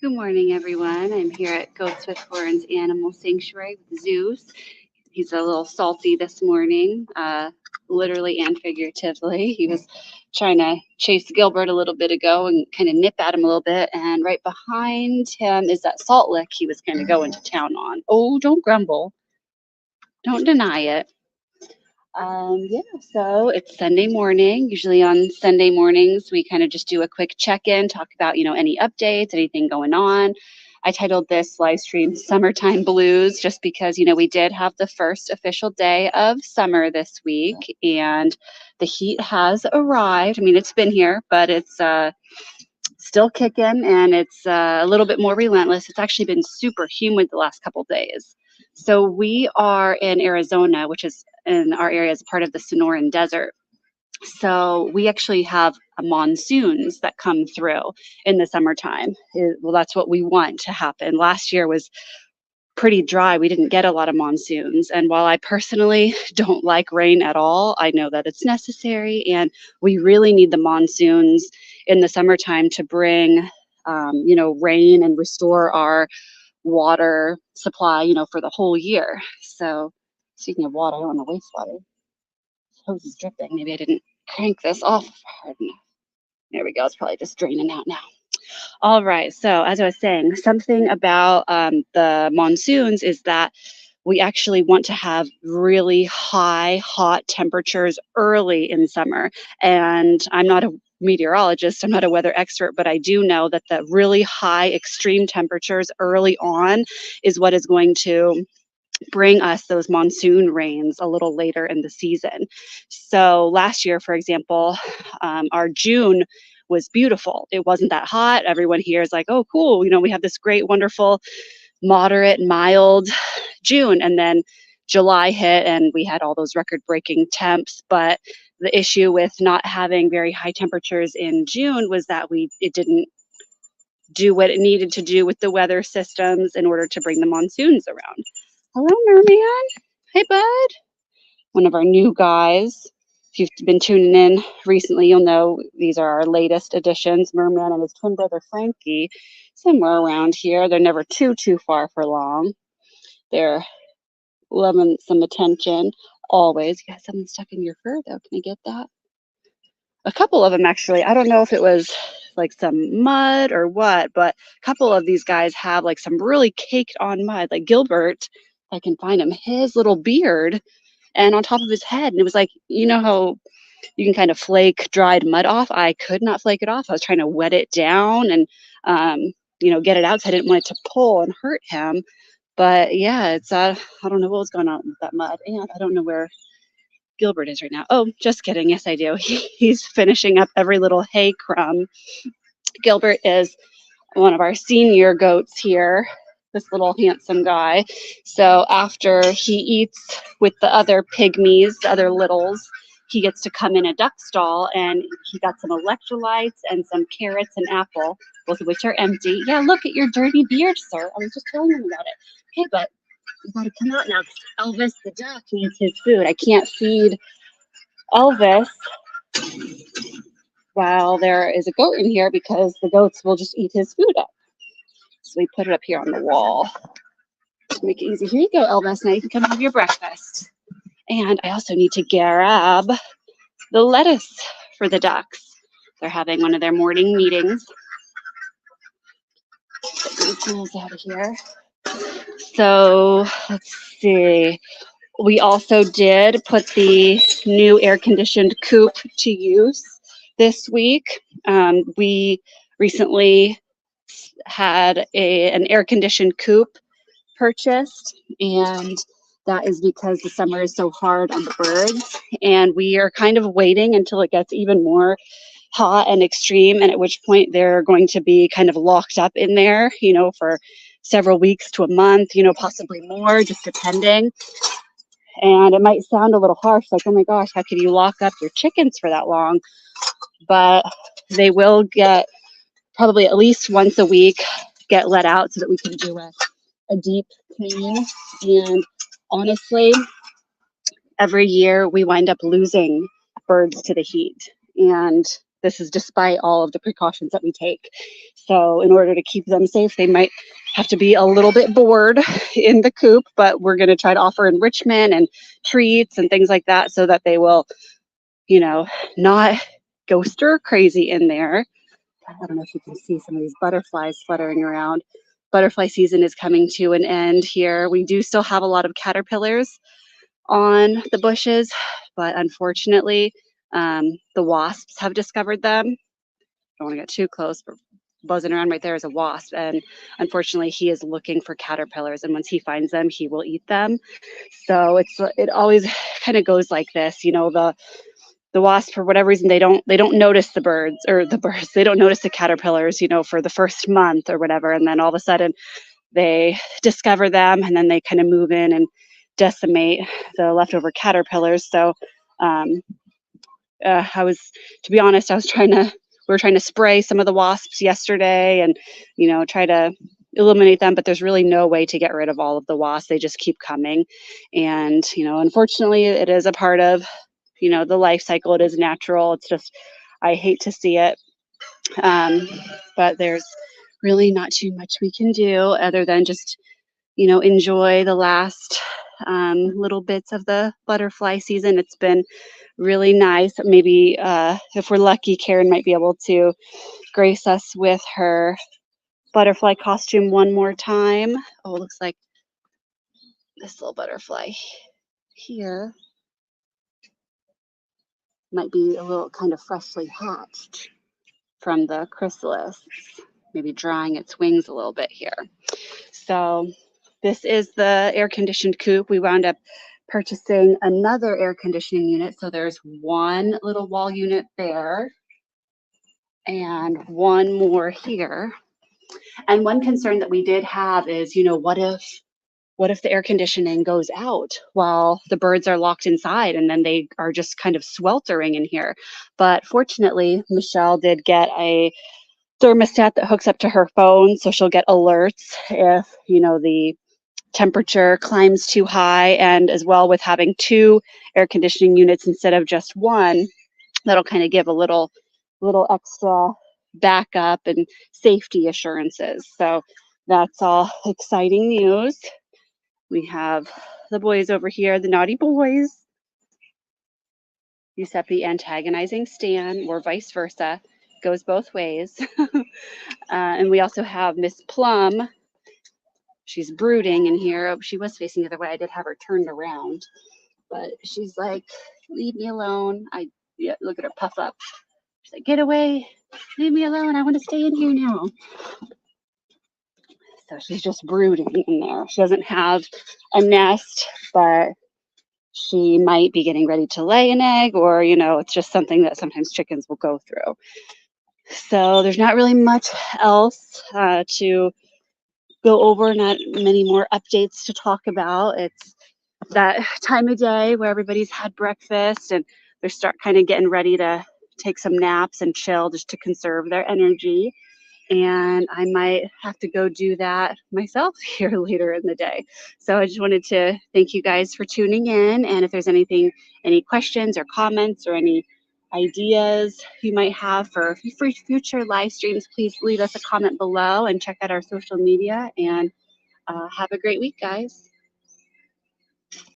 Good morning, everyone. I'm here at Goats with Horns Animal Sanctuary with Zeus. He's a little salty this morning, literally and figuratively. He was trying to chase Gilbert a little bit ago and kind of nip at him a little bit. And right behind him is that salt lick he was going to go into town on. Oh, don't grumble. Don't deny it. Yeah, so it's Sunday morning. Usually on Sunday mornings, we kind of just do a quick check-in, talk about, any updates, anything going on. I titled this live stream Summertime Blues just because, we did have the first official day of summer this week and the heat has arrived. I mean, it's been here, but it's still kicking and it's a little bit more relentless. It's actually been super humid the last couple days. So we are in Arizona, which is in our area as part of the Sonoran Desert. So we actually have monsoons that come through in the summertime. Well, that's what we want to happen. Last year was pretty dry. We didn't get a lot of monsoons. And while I personally don't like rain at all, I know that it's necessary. And we really need the monsoons in the summertime to bring, rain and restore our water supply, for the whole year. So speaking of water, I want to wastewater. Hose is dripping. Maybe I didn't crank this off hard enough. There we go. It's probably just draining out now. All right. So as I was saying, something about the monsoons is that we actually want to have really high, hot temperatures early in summer. And I'm not a meteorologist, I'm not a weather expert, but I do know that the really high extreme temperatures early on is what is going to bring us those monsoon rains a little later in the season. So last year, for example, our June was beautiful. It wasn't that hot. Everyone here is like, oh, cool. We have this great, wonderful, moderate, mild June. And then July hit and we had all those record-breaking temps. But the issue with not having very high temperatures in June was that it didn't do what it needed to do with the weather systems in order to bring the monsoons around. Hello, Merman. Hey, bud. One of our new guys. If you've been tuning in recently, you'll know these are our latest additions. Merman and his twin brother, Frankie, somewhere around here. They're never too far for long. They're loving some attention always. You got something stuck in your fur, though. Can I get that? A couple of them, actually. I don't know if it was like some mud or what, but a couple of these guys have like some really caked on mud. Like Gilbert, I can find him, his little beard and on top of his head. And it was like, how you can kind of flake dried mud off? I could not flake it off. I was trying to wet it down and, get it out because I didn't want it to pull and hurt him. But yeah, it's, I don't know what was going on with that mud. And I don't know where Gilbert is right now. Oh, just kidding. Yes, I do. He's finishing up every little hay crumb. Gilbert is one of our senior goats here, this little handsome guy. So after he eats with the other pygmies, the other littles, he gets to come in a duck stall and he got some electrolytes and some carrots and apple, both of which are empty. Yeah, look at your dirty beard, sir. I was just telling him about it. Okay, but you gotta come out now. Elvis the duck needs his food. I can't feed Elvis while there is a goat in here because the goats will just eat his food up. So we put it up here on the wall to make it easy. Here you go, Elvis. Now you can come have your breakfast. And I also need to grab the lettuce for the ducks. They're having one of their morning meetings. Get my tools out of here. So let's see. We also did put the new air-conditioned coop to use this week. We recently had an air-conditioned coop purchased, and that is because the summer is so hard on the birds, and we are kind of waiting until it gets even more hot and extreme, and at which point they're going to be kind of locked up in there, for several weeks to a month, possibly more, just depending. And it might sound a little harsh, like, oh my gosh, how could you lock up your chickens for that long? But they will get probably at least once a week, get let out so that we can do a deep clean. And honestly, every year we wind up losing birds to the heat. And this is despite all of the precautions that we take. So in order to keep them safe, they might have to be a little bit bored in the coop, but we're going to try to offer enrichment and treats and things like that so that they will, you know, not go stir crazy in there. I don't know if you can see some of these butterflies fluttering around. Butterfly season is coming to an end here. We do still have a lot of caterpillars on the bushes, but unfortunately, the wasps have discovered them. I don't want to get too close, but buzzing around right there is a wasp, and unfortunately, he is looking for caterpillars, and once he finds them, he will eat them. So it always kind of goes like this, you know, the wasp, for whatever reason, they don't notice the birds, they don't notice the caterpillars, you know, for the first month or whatever, and then all of a sudden they discover them, and then they kind of move in and decimate the leftover caterpillars. So to be honest, we were trying to spray some of the wasps yesterday and, you know, try to eliminate them, but there's really no way to get rid of all of the wasps. They just keep coming. And, you know, unfortunately, it is a part of, you know, the life cycle. It is natural. It's just, I hate to see it. But there's really not too much we can do other than just, you know, enjoy the last little bits of the butterfly season. It's been really nice. Maybe if we're lucky, Karen might be able to grace us with her butterfly costume one more time. Oh, it looks like this little butterfly here might be a little kind of freshly hatched from the chrysalis, maybe drying its wings a little bit here. So this is the air-conditioned coop. We wound up purchasing another air conditioning unit. So there's one little wall unit there and one more here. And one concern that we did have is, you know, what if the air conditioning goes out while the birds are locked inside and then they are just kind of sweltering in here? But fortunately, Michelle did get a thermostat that hooks up to her phone, so she'll get alerts if, you know, the temperature climbs too high, and as well with having two air conditioning units instead of just one, that'll kind of give a little extra backup and safety assurances. So that's all exciting news. We have the boys over here, the naughty boys. Giuseppe antagonizing Stan, or vice versa. Goes both ways. And we also have Miss Plum. She's brooding in here. Oh, she was facing the other way. I did have her turned around, but she's like, leave me alone. Yeah, look at her puff up. She's like, get away, leave me alone. I want to stay in here now. So she's just brooding in there. She doesn't have a nest, but she might be getting ready to lay an egg, or, you know, it's just something that sometimes chickens will go through. So there's not really much else to go over, not many more updates to talk about. It's that time of day where everybody's had breakfast and they start kind of getting ready to take some naps and chill just to conserve their energy. And I might have to go do that myself here later in the day. So I just wanted to thank you guys for tuning in. And if there's any questions or comments or any ideas you might have for future live streams, please leave us a comment below and check out our social media. And have a great week, guys.